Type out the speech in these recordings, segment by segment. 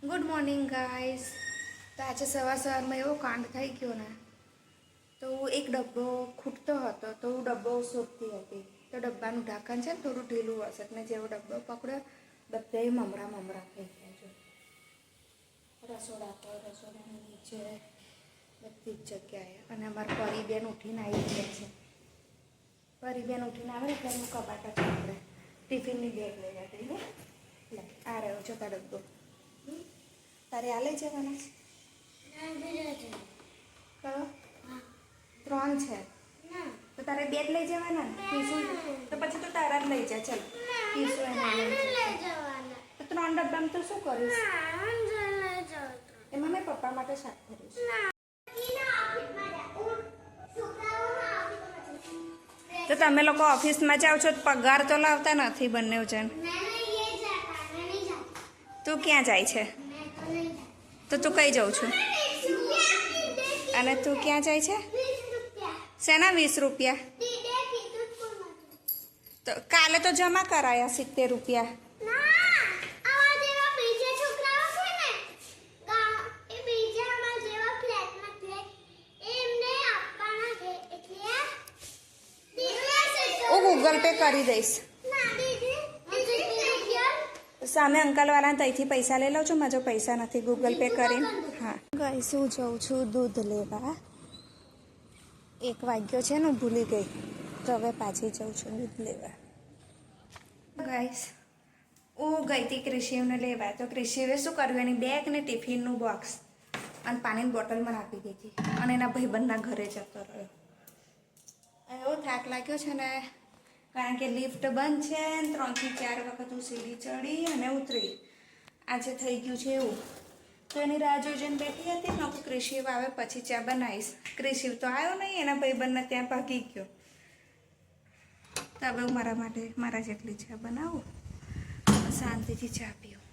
Good morning guys. તો આજે સવારમાં એવો કાંડ થઈ ગયો ને, તો એક ડબ્બો ખૂટતો હતો તો હું ડબ્બો શોધતી હતી. તો ડબ્બાનું ઢાંકણ છે ને થોડું ઢીલું હશે, મેં જેવો ડબ્બો પકડ્યો બધે મમરા થઈ ગયા છે. રસોડા પર, રસોડાની નીચે, બધી જ જગ્યાએ. અને અમારા પરીબેન ઉઠીને આવી ગયા છે. પરીબેન ઉઠીને આવે ને ત્યારે કબાટ જ આપણે ટિફિનની બેગ લઈ જતી ને, લે આ રહ્યો જોતા ડબ્બો. તારે આ લઈ જવાના છે? કયો? 3 છે તો તારે 2 જ લઈ જવાના ને? પીસું તો પછી તો તારા જ લઈ જા. ચાલ પીસું એને લઈ જવાના તો 3 ડબ્બામાં તો શું કરીશ? એમાં મેં પપ્પા માટે શાક કરીશ. તો તમે લોકો ઓફિસમાં જાઓ છો, પગાર તો લાવતા નથી બંને જણ. તું ક્યાં જાય છે? તો તું કઈ જાઉં છું? અને તું ક્યાં જાય છે? શેના 20 રૂપિયા? તો કાલે તો જમા કરાયા 70 રૂપિયા. હું ગૂગલ પે કરી દઈશ. સામે અંકલવાળાને ત્યાંથી પૈસા લઈ લઉં છું. મારા જો પૈસા નથી ગૂગલ પે કરીને. હા ગાઈસ, હું જાઉં છું દૂધ લેવા. 1 વાગ્યો છે ને, હું ભૂલી ગઈ. તો હવે પાછી જાઉં છું દૂધ લેવા. ગાઈસ, હું ગઈ હતી ક્રિશિવને લેવા. તો ક્રિશિવે શું કર્યું, એની બેગ ને ટિફિનનું બોક્સ અને પાણીની બોટલમાં આપી દીધી અને એના ભાઈબંધના ઘરે જતો રહ્યો. એવો થાક લાગ્યો છે ને, કારણ કે લિફ્ટ બંધ છે. 3 થી 4 વખત હું સીડી ચડી અને ઉતરી. આજે થઈ ગયું છે એવું. તો એની રાહ જોઈને બેઠી હતી ને, હું ક્રિશિવ આવે પછી ચા બનાવીશ. ક્રિશિવ તો આવ્યો નહીં, એના ભાઈબંધને ત્યાં ભાગી ગયો. તો હવે હું મારા માટે મારા જેટલી ચા બનાવું, શાંતિથી ચા પીવું.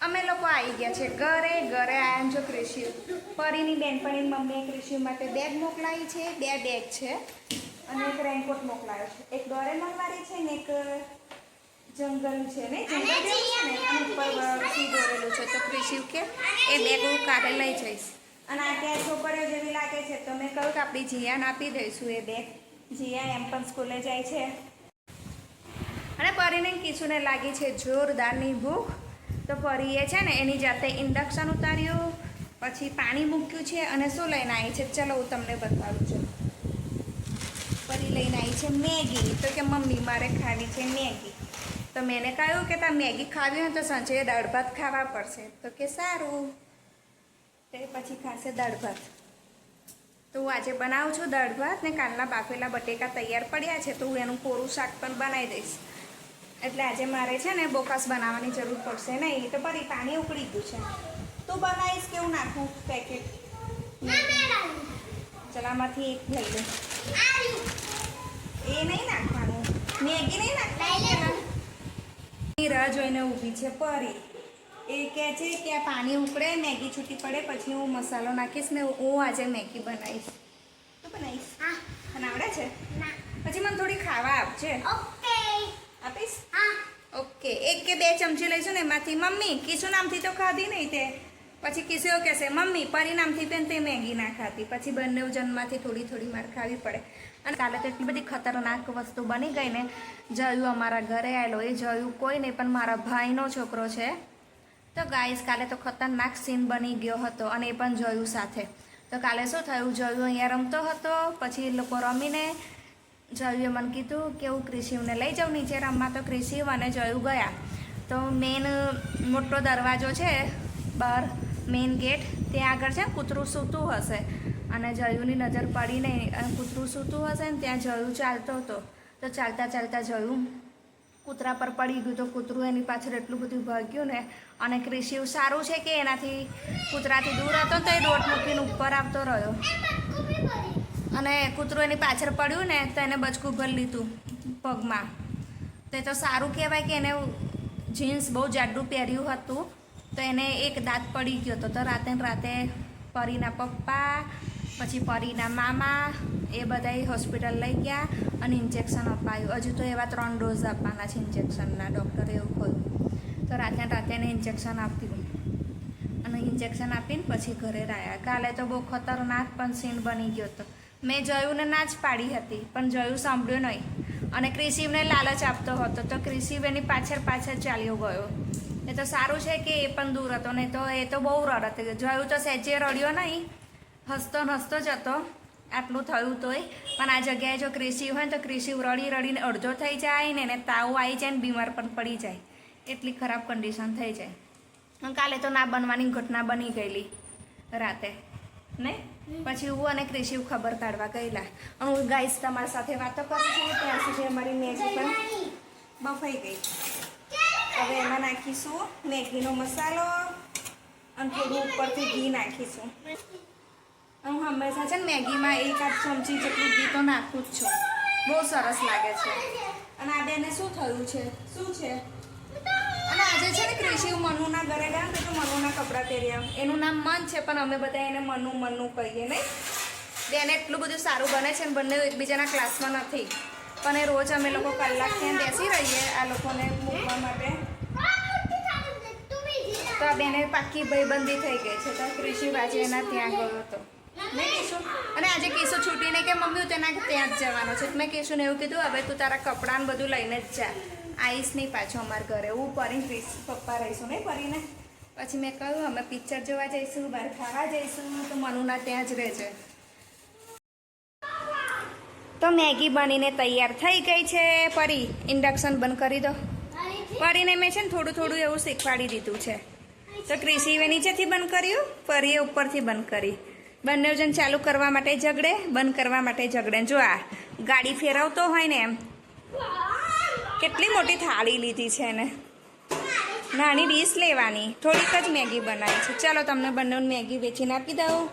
અમે લોકો આવી ગયા છે ઘરે આવ્યા છો ક્રિશિવ. પરીની બેનપણીની મમ્મીએ ક્રિશિવ માટે બેગ મોકલાવી છે. 2 બેગ છે અને એક રેનકોટ મોકલાયો છે. એક ડોરેમોન વાળી છે ને એક જંગલ છે ને, જંગલ જેવું છે ને, અને ઉપર સી દોરેલું છે. તો ક્રિશિવ કે એ બેગ હું કાલે લઈ જઈશ. અને આ ત્યાં છોકરીઓ જેવી લાગે છે, તો મેં કહ્યું કે આપણી જીયાને આપી દઈશું એ બેગ. જીયા એમ પણ સ્કૂલે જાય છે. અને પરીને કિશુને લાગી છે જોરદારની ભૂખ. તો પરીએ છે ને એની જાતે ઇન્ડક્શન ઉતાર્યું, પછી પાણી મૂક્યું છે અને શું લઈને આવી છે ચલો હું તમને બતાવું છું. પરી લઈને આવી છે મેગી. તો કે મમ્મી મારે ખાવી છે મેગી. તો મેં એને કહ્યું કે તારે મેગી ખાવી હોય તો સાંજે દાળ ભાત ખાવા પડશે. તો કે સારું, તે પછી ખાશે દાળ ભાત. તો હું આજે બનાવું છું દાળ ભાત ને કાલના બાફેલા બટેકા તૈયાર પડ્યા છે, તો હું એનું કોરું શાક પણ બનાવી દઈશ. એટલે આજે મારે છે ને બોકાસ બનાવવાની જરૂર પડશે નહીં. તો પરી પાણી ઉકળી ગયું છે. તું બનાવીશ કેવું નાખું પેકેટ? ચલામાંથી એક લઈ લે. એ નહીં નાખવાનું, મેગી નહીં નાખવાનું. રાહ જોઈને ઊભી છે પરી. એ કહે છે કે આ પાણી ઉકળે, મેગી છૂટી પડે પછી હું મસાલો નાખીશ ને હું આજે મેગી બનાવીશ. તું બનાવીશ? તને આવડે છે? પછી મને થોડી ખાવા આપજે. આપીશ? ઓકે. 1 કે 2 ચમચી લઈશું ને એમાંથી. મમ્મી કિશુ નામથી તો ખાધી નહીં તે. પછી કિશુ એવું કહેશે મમ્મી પરી નામથી પણ તે મેગી ના ખાતી. પછી બંને જન્મમાંથી થોડી માર ખાવી પડે. અને કાલે તો એટલી બધી ખતરનાક વસ્તુ બની ગઈ ને. જયું અમારા ઘરે આવેલો, એ જયું કોઈ નહીં પણ મારા ભાઈનો છોકરો છે. તો ગાઈસ કાલે તો ખતરનાક સીન બની ગયો હતો અને એ પણ જયું સાથે. તો કાલે શું થયું, જયું અહીંયા રમતો હતો. પછી એ લોકો રમીને જયુએ મને કીધું કે હું ક્રિશિવને લઈ જાઉં નીચે રમવા. તો ક્રિશિવ અને જયું ગયા. તો મેન મોટો દરવાજો છે બહાર, મેઇન ગેટ, ત્યાં આગળ છે કૂતરું સૂતું હશે. અને જયુની નજર પડી નહીં અને કૂતરું સૂતું હશે ને ત્યાં જયું ચાલતો હતો. તો ચાલતા જયું કૂતરા પર પડી ગયું. તો કૂતરું એની પાછળ એટલું બધું ભાગ્યું ને. અને ક્રિશિવ સારું છે કે એનાથી કૂતરાથી દૂર હતો તો એ દોટ મૂકીને ઉપર આવતો રહ્યો. અને કૂતરું એની પાછળ પડ્યું ને તો એને બચકું ભરી લીધું પગમાં. તે તો સારું કહેવાય કે એને જીન્સ બહુ જાડું પહેર્યું હતું તો એને એક દાંત પડી ગયો હતો. તો રાતે પરીના પપ્પા પછી પરીના મામા એ બધાય હોસ્પિટલ લઈ ગયા અને ઇન્જેક્શન અપાયું. હજુ તો એવા 3 ડોઝ આપવાના છે ઇન્જેક્શનના, ડૉક્ટરે એવું કહ્યું. તો રાતે એને ઇન્જેક્શન આપ્યું. ઇન્જેક્શન આપીને પછી ઘરે આવ્યા. કાલે તો બહુ ખતરનાક પણ સીન બની ગયો હતો. મેં જયુંને ના જ પાડી હતી પણ જયું સાંભળ્યું નહીં અને ક્રિશિવને લાલચ આપતો હતો તો ક્રિશિવ એની પાછળ ચાલ્યો ગયો. એ તો સારું છે કે એ પણ દૂર હતો, નહીં તો એ તો બહુ રડત. જયું તો સહેજે રડ્યો નહીં, હસતો હસતો જ હતો. આટલું થયું તોય પણ આ જગ્યાએ જો ક્રિશિવ હોય ને તો ક્રિશિવ રડીને અડધો થઈ જાય ને એને તાવ આવી જાય ને બીમાર પણ પડી જાય. એટલી ખરાબ કન્ડિશન થઈ જાય. કાલે તો ના બનવાની ઘટના બની ગયેલી રાતે ને. પછી હું અને ક્રિશિવ ખબર કાઢવા ગયેલા. અને હું ગાઈસ તમારી સાથે વાતો કરું છું ત્યાં સુધી અમારી મેગી પણ બફાઈ ગઈ. હવે એમાં નાખીશું મેગીનો મસાલો અને થોડું ઉપરથી ઘી નાખીશું. હું હંમેશા છે ને મેગીમાં 1 ચમચી જેટલું ઘી તો નાખું જ છું. બહુ સરસ લાગે છે. અને આ બેને શું થયું છે, શું છે? અને આજે છે ને ક્રિશિવ મનુના ઘરે ગયા ને તો મનુના કપડાં પહેર્યા. એનું નામ મન છે પણ અમે બધા એને મનુ કહીએ નહીં. બેને એટલું બધું સારું બને છે ને બંને એકબીજાના ક્લાસમાં નથી પણ એ રોજ અમે લોકો કલાક ત્યાં બેસી રહીએ આ લોકોને મૂકવા માટે. તો આ બેને પાક્કી ભાઈબંધી થઈ ગઈ છે. તો ક્રિશિવ આજે એના ત્યાં ગયો હતો નહીં કીશું. અને આજે કીશું છૂટીને કે મમ્મી હું તેના ત્યાં જ જવાનો છે. મેં કીશું ને એવું કીધું હવે તું તારા કપડાં બધું લઈને જ જા, આવીશ નહીં પાછો અમારા ઘરે. હું પરીને પપ્પા રહીશું નહીં પરીને. પછી મેં કહ્યું અમે પિક્ચર જોવા જઈશું, બહાર ખાવા જઈશું તો મનુના ત્યાં જ રહેજે. તો મેગી બનીને તૈયાર થઈ ગઈ છે. પરી ઇન્ડક્શન બંધ કરી દો. પરીને મેં છે ને થોડું એવું શીખવાડી દીધું છે. તો ક્રિશિવે નીચેથી બંધ કર્યું, પરીએ ઉપરથી બંધ કરી. બંને જણ ચાલુ કરવા માટે ઝઘડે, બંધ કરવા માટે ઝઘડે. જો આ ગાડી ફેરવતો હોય ને એમ. કેટલી મોટી થાળી લીધી છે એને. નાની ડીશ લેવાની, થોડીક જ મેગી બનાવી છે. ચાલો તમને બંને મેગી વેચીને આપી દઉં.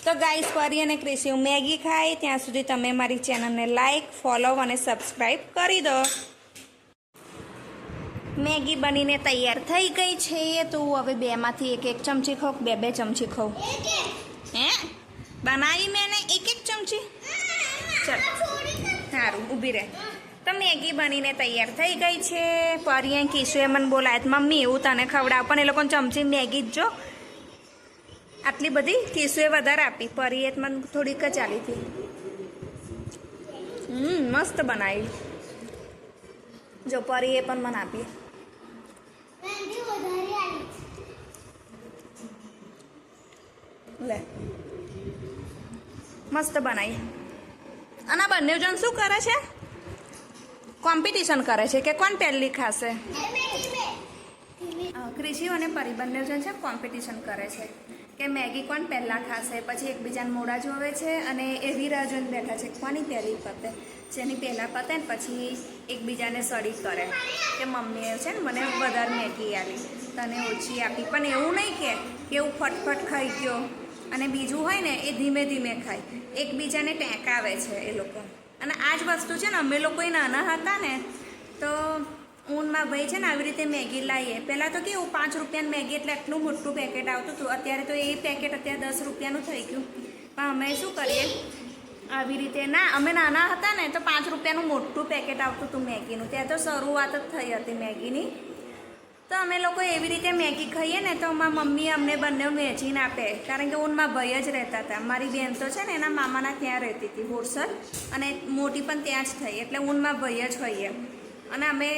તો ગાઈસ પરી અને ક્રિશિવ મેગી ખાય ત્યાં સુધી તમે મારી ચેનલને લાઈક, ફોલો અને સબસ્ક્રાઈબ કરી દો. મેગી બનીને તૈયાર થઈ ગઈ છે. તો હવે બેમાંથી એક ચમચી ખાઉં, બે ચમચી ખાઉં. હે બનાવી મેં એક ચમચી. ચાલ સારું ઊભી રહે. તો મેગી બનીને તૈયાર થઈ ગઈ છે. પરીએ કિશુએ મને બોલાય મમ્મી એવું તને ખવડાવ પણ એ લોકોને ચમચી મેગી જ જો આટલી બધી. કિશુએ વધારે આપી, પરીએ મને થોડીક જ આલી હતી. મસ્ત બનાવી. જો પરીએ પણ મને આપી. લે મસ્ત બનાવી. અને બંને જણ શું કરે છે? કોમ્પિટિશન કરે છે કે કોણ પહેલી ખાશે. ક્રિશિવ અને પરી બંને જણ છે કોમ્પિટિશન કરે છે કે મેગી કોણ પહેલાં ખાશે. પછી એકબીજાને મોડા જોવે છે અને એવી રાહ જોઈને બેઠા છે કોની પહેલી પતે. જેની પહેલાં પતે ને પછી એકબીજાને સડી કરે કે મમ્મીએ છે ને મને વધારે મેગી આપી, તને ઓછી આપી. પણ એવું નહીં કે એવું ફટફટ ખાઈ ગયો. અને બીજું હોય ને એ ધીમે ધીમે ખાય. એકબીજાને ટેંકાવે છે એ લોકો. અને આ જ વસ્તુ છે ને અમે લોકો નાના હતા ને તો ઊનમાં ભાઈ છે ને આવી રીતે મેગી લાવીએ. પહેલાં તો કેવું 5 રૂપિયાની મેગી એટલે એટલું મોટું પેકેટ આવતું હતું. અત્યારે તો એ પેકેટ અત્યારે 10 રૂપિયાનું થઈ ગયું. પણ અમે શું કરીએ આવી રીતે ના, અમે નાના હતા ને તો 5 રૂપિયાનું મોટું પેકેટ આવતું હતું મેગીનું. ત્યાં તો શરૂઆત જ થઈ હતી મેગીની. તો અમે લોકો એવી રીતે મેગી ખાઈએ ને તો મારી મમ્મી અમને બંને વેચીને આપે. કારણ કે ઊનમાં ભાઈ જ રહેતા હતા. મારી બહેન તો છે ને એના મામાના ત્યાં રહેતી હતી બોરસદ, અને મોટી પણ ત્યાં જ થઈ. એટલે ઊનમાં ભાઈ જ હોઈએ. અને અમે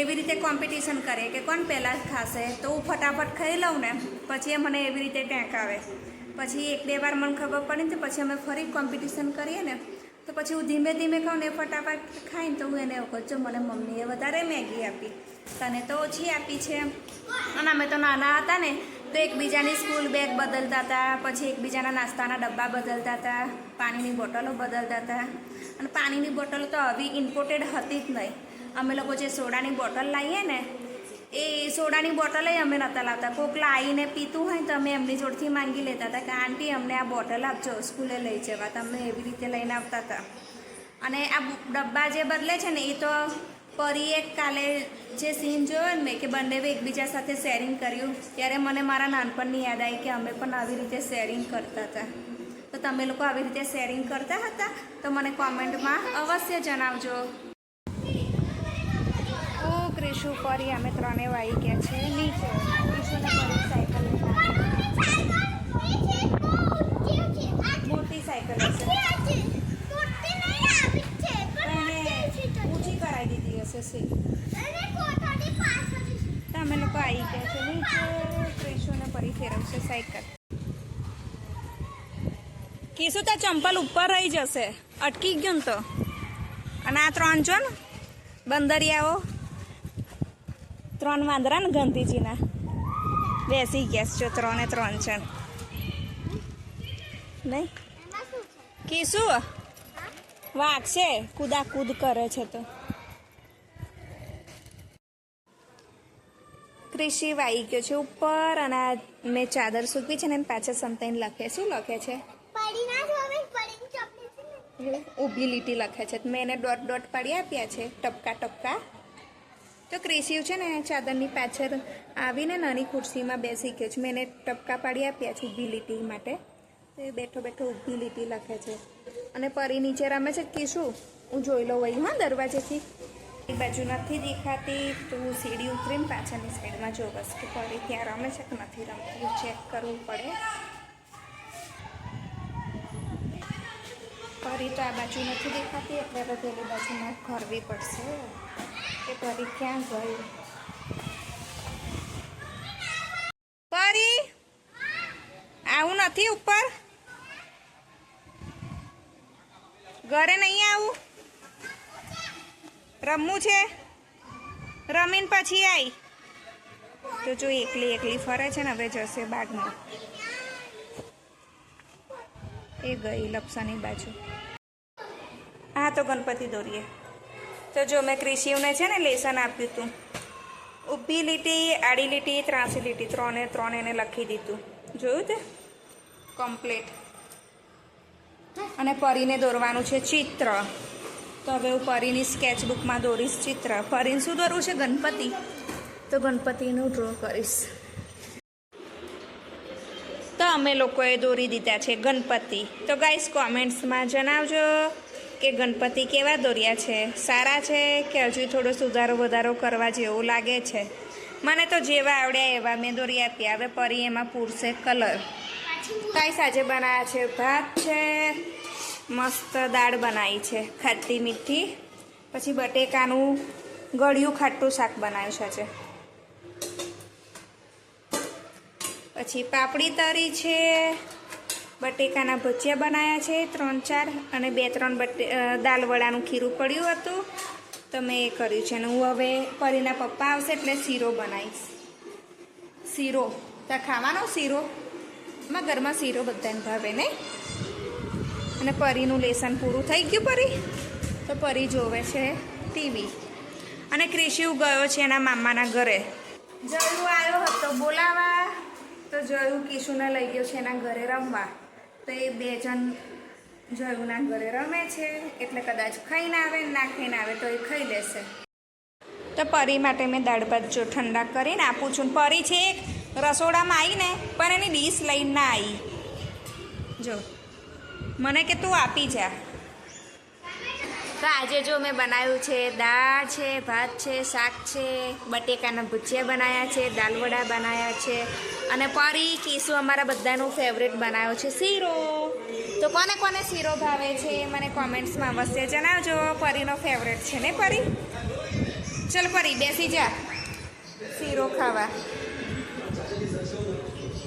એવી રીતે કોમ્પિટિશન કરીએ કે કોણ પહેલાં ખાશે. તો હું ફટાફટ ખાઈ લઉં ને પછી એ મને એવી રીતે ટેંકાવે. પછી 1-2 વાર મને ખબર પડી ને તો પછી અમે ફરી કોમ્પિટિશન કરીએ ને તો પછી હું ધીમે ધીમે ખાઉં ને ફટાફટ ખાઈને તો હું એને એવું કહું છું મને મમ્મીએ વધારે મેગી આપી, તને તો ઓછી આપી છે. અને અમે તો નાના હતા ને તો એકબીજાની સ્કૂલ બેગ બદલતા હતા, પછી એકબીજાના નાસ્તાના ડબ્બા બદલતા હતા, પાણીની બોટલો બદલતા હતા. અને પાણીની બોટલો તો આવી ઇમ્પોર્ટેડ હતી જ નહીં. અમે લોકો જે સોડાની બોટલ લાવીએ ને એ સોડાની બોટલ અમે નહોતા લાવતા. કોક લાવીને પીતું હોય તો અમે એમની જોડથી માંગી લેતા હતા કે આંટી અમને આ બોટલ આપજો, સ્કૂલે લઈ જવા. તો અમે એવી રીતે લઈને આવતા હતા. અને આ ડબ્બા જે બદલે છે ને એ તો પરીએ કાલે જે સીન જોયો ને મેં કે બંને એકબીજા સાથે શેરિંગ કર્યું ત્યારે મને મારા નાનપણની યાદ આવી કે અમે પણ આવી રીતે શેરિંગ કરતા હતા. તો તમે લોકો આવી રીતે શેરિંગ કરતા હતા તો મને કોમેન્ટમાં અવશ્ય જણાવજો. ક્રિશુ પરી અમે ત્રણે વાઈ ગયા છે નીચે. ક્રિશુને પરી સાયકલ મોટી સાયકલ હશે ઊંચી કરાવી દીધી હશે સી તો અમે લોકો આવી ગયા છે નીચે ક્રિશુને ફરી ફેરવશે સાયકલ કીશું તો ચંપલ ઉપર રહી જશે અટકી ગયું ને તો અને આ 3 જો ને બંદરિયાઓ 3 વાંદરા ને ગાંધીજીના બેસી ગયા જો 3 ને 3 જણ નહીં કીશું વાગશે કૂદાકૂદ કરે છે તો કૃષિ વાઈ ગયો છે ઉપર અને મેં ચાદર સૂકવી છે ને પાછળ સમતાઈને લખે શું લખે છે ઊભી લીટી લખે છે મેં એને ડોટ ડોટ પાડી આપ્યા છે ટપકા ટપકા તો કૃષિ છે ને ચાદરની પાછળ આવીને નાની ખુરશીમાં બેસી ગયો છે મેં એને ટપકા પાડી આપ્યા છે ઊભી લીટી માટે એ બેઠો બેઠો ઊભી લીટી લખે છે અને પરી નીચે રમે છે કે શું હું જોઈ લઉં વહી હા દરવાજેથી એ બાજુ નથી દેખાતી તો હું સીડી ઉતરીને પાછળની સાઈડમાં જોઉં કે પરી ત્યાં રમે છે કે નથી રમતી ચેક કરવું પડે પરી તો આ બાજુ નથી દેખાતી એટલે હવે પેલી બાજુમાં કરવી પડશે કે પરી ક્યાં ગઈ પરી આવું નથી ઉપર ઘરે નહીં આવું રમવું છે રમીને પછી આવી તો જો એકલી એકલી ફરે છે ને હવે જશે બાગમાં એ ગઈ લપસાની બાજુ હા તો ગણપતિ દોરીએ તો જો મેં કૃષિઓને છે ને લેસન આપ્યું હતું ઊભી લીટી આડી લીટી ત્રાસી લીટી 3 એને લખી દીધું જોયું તે કમ્પ્લીટ અને પરીને દોરવાનું છે ચિત્ર તો હવે હું પરીની સ્કેચબુકમાં દોરીશ ચિત્ર પરીને શું દોરવું છે ગણપતિ તો ગણપતિનું ડ્રો કરીશ તો અમે લોકોએ દોરી દીધા છે ગણપતિ તો ગાઈસ કોમેન્ટ્સમાં જણાવજો કે ગણપતિ કેવા દોર્યા છે સારા છે કે હજુ થોડો સુધારો વધારો કરવા જેવું લાગે છે મને તો જેવા આવડ્યા એવા મેં દોરી આપ્યા હવે પરી એમાં પૂરશે કલર ગાઈસ આજે બનાવ્યા છે ભાત છે મસ્ત દાળ બનાવી છે ખાટી મીઠી પછી બટેકાનું ગળ્યું ખાટું શાક બનાવ્યું છે આજે પછી પાપડી તરી છે બટેકાના ભજીયા બનાવ્યા છે 3-4 અને 2-3 દાલ વડાનું ખીરું પડ્યું હતું તો મેં એ કર્યું છે અને હું હવે પરીના પપ્પા આવશે એટલે શીરો બનાવીશ શીરો ત્યાં ખાવાનો શીરો એમાં ઘરમાં શીરો બધાને ભાવે ને અને પરીનું લેસન પૂરું થઈ ગયું પરી તો પરી જોવે છે ટીવી અને ક્રિશિવ ગયો છે એના મામાના ઘરે જયું આવ્યો હતો બોલાવા તો જયું કિશુને લઈ ગયો છે એના ઘરે રમવા તો એ 2 જણ જયુંના ઘરે રમે છે એટલે કદાચ ખાઈને આવે ના ખાઈને આવે તો એ ખાઈ લેશે તો પરી માટે મેં દાળ ભાત જો ઠંડા કરીને આપું છું પરી છે એક રસોડામાં આવીને પણ એની ડીશ લઈને ના આવી જો મને કે તું આપી જા તો આજે જો મેં બનાવ્યું છે દાળ છે ભાત છે શાક છે બટેકાના ભજીયા બનાવ્યા છે દાલ વડા બનાવ્યા છે અને પરી કીસુ અમારા બધાનું ફેવરેટ બનાવ્યો છે શીરો તો કોને કોને શીરો ભાવે છે મને કોમેન્ટ્સમાં અવશ્ય જણાવજો પરીનો ફેવરેટ છે ને પરી ચલ પરી બેસી જા શીરો ખાવા